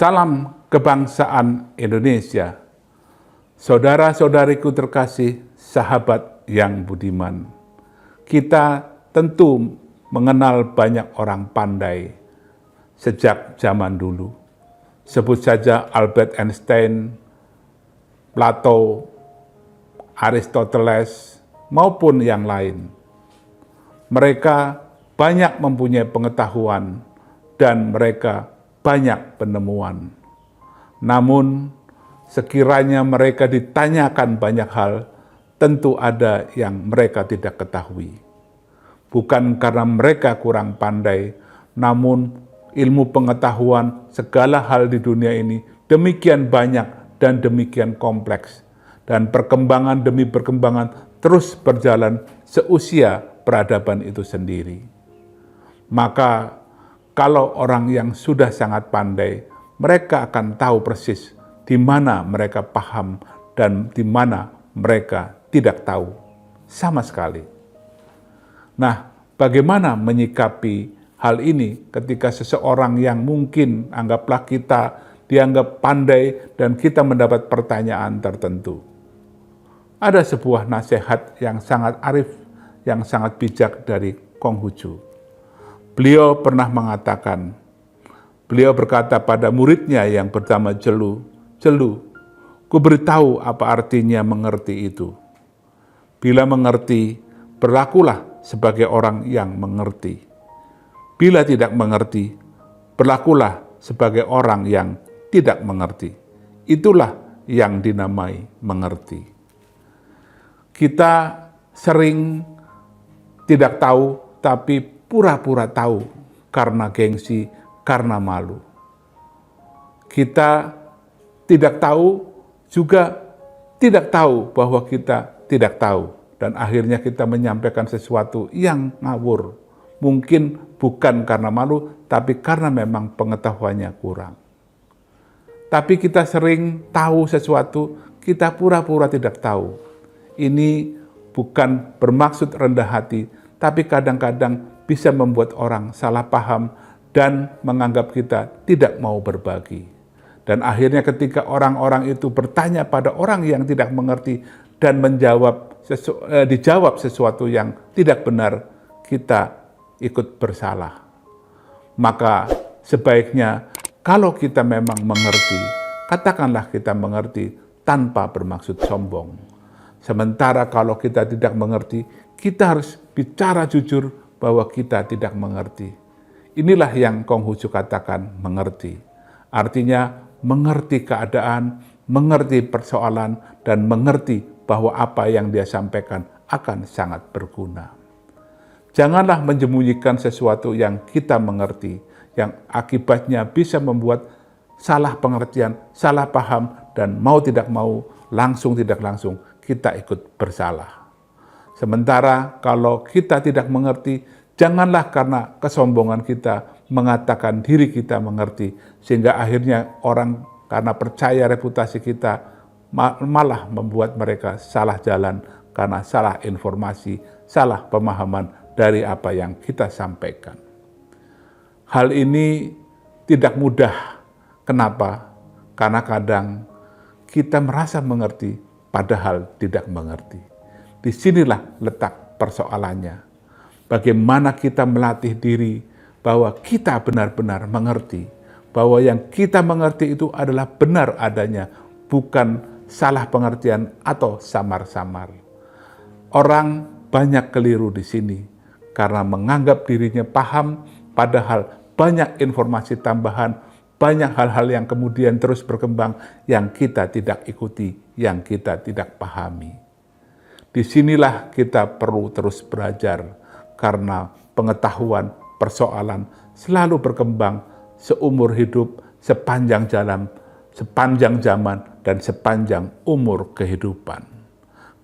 Salam kebangsaan Indonesia. Saudara-saudariku terkasih, sahabat yang budiman. Kita tentu mengenal banyak orang pandai sejak zaman dulu. Sebut saja Albert Einstein, Plato, Aristoteles, maupun yang lain. Mereka banyak mempunyai pengetahuan dan mereka banyak penemuan. Namun, sekiranya mereka ditanyakan banyak hal, tentu ada yang mereka tidak ketahui. Bukan karena mereka kurang pandai, namun ilmu pengetahuan segala hal di dunia ini demikian banyak dan demikian kompleks. Dan perkembangan demi perkembangan terus berjalan seusia peradaban itu sendiri. Maka kalau orang yang sudah sangat pandai, mereka akan tahu persis di mana mereka paham dan di mana mereka tidak tahu sama sekali. Nah, bagaimana menyikapi hal ini ketika seseorang yang mungkin anggaplah kita dianggap pandai dan kita mendapat pertanyaan tertentu? Ada sebuah nasihat yang sangat arif, yang sangat bijak dari Konghucu. Beliau pernah mengatakan, beliau berkata pada muridnya yang bernama Jelu, ku beritahu apa artinya mengerti itu. Bila mengerti, berlakulah sebagai orang yang mengerti. Bila tidak mengerti, berlakulah sebagai orang yang tidak mengerti. Itulah yang dinamai mengerti. Kita sering tidak tahu, tapi pura-pura tahu karena gengsi, karena malu. Kita tidak tahu, juga tidak tahu bahwa kita tidak tahu. Dan akhirnya kita menyampaikan sesuatu yang ngawur. Mungkin bukan karena malu, tapi karena memang pengetahuannya kurang. Tapi kita sering tahu sesuatu, kita pura-pura tidak tahu. Ini bukan bermaksud rendah hati, tapi kadang-kadang bisa membuat orang salah paham dan menganggap kita tidak mau berbagi. Dan akhirnya ketika orang-orang itu bertanya pada orang yang tidak mengerti dan dijawab sesuatu yang tidak benar, kita ikut bersalah. Maka sebaiknya kalau kita memang mengerti, katakanlah kita mengerti tanpa bermaksud sombong. Sementara kalau kita tidak mengerti, kita harus bicara jujur bahwa kita tidak mengerti. Inilah yang Konghucu katakan mengerti. Artinya mengerti keadaan, mengerti persoalan, dan mengerti bahwa apa yang dia sampaikan akan sangat berguna. Janganlah menyembunyikan sesuatu yang kita mengerti, yang akibatnya bisa membuat salah pengertian, salah paham, dan mau tidak mau, langsung tidak langsung, kita ikut bersalah. Sementara kalau kita tidak mengerti, janganlah karena kesombongan kita mengatakan diri kita mengerti, sehingga akhirnya orang karena percaya reputasi kita malah membuat mereka salah jalan karena salah informasi, salah pemahaman dari apa yang kita sampaikan. Hal ini tidak mudah. Kenapa? Karena kadang kita merasa mengerti, padahal tidak mengerti. Disinilah letak persoalannya. Bagaimana kita melatih diri bahwa kita benar-benar mengerti, bahwa yang kita mengerti itu adalah benar adanya, bukan salah pengertian atau samar-samar. Orang banyak keliru di sini karena menganggap dirinya paham, padahal banyak informasi tambahan, banyak hal-hal yang kemudian terus berkembang yang kita tidak ikuti, yang kita tidak pahami. Disinilah kita perlu terus belajar, karena pengetahuan, persoalan selalu berkembang seumur hidup, sepanjang jalan, sepanjang zaman, dan sepanjang umur kehidupan.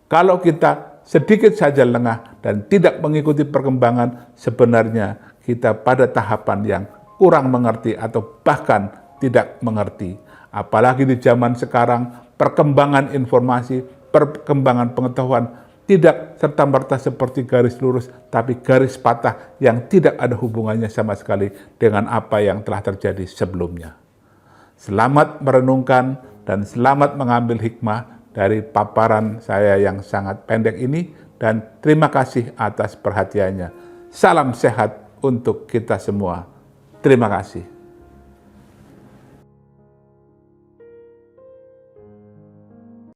Kalau kita sedikit saja lengah dan tidak mengikuti perkembangan, sebenarnya kita pada tahapan yang kurang mengerti atau bahkan tidak mengerti. Apalagi di zaman sekarang, perkembangan informasi, perkembangan pengetahuan tidak serta-merta seperti garis lurus, tapi garis patah yang tidak ada hubungannya sama sekali dengan apa yang telah terjadi sebelumnya. Selamat merenungkan dan selamat mengambil hikmah dari paparan saya yang sangat pendek ini, dan terima kasih atas perhatiannya. Salam sehat untuk kita semua. Terima kasih.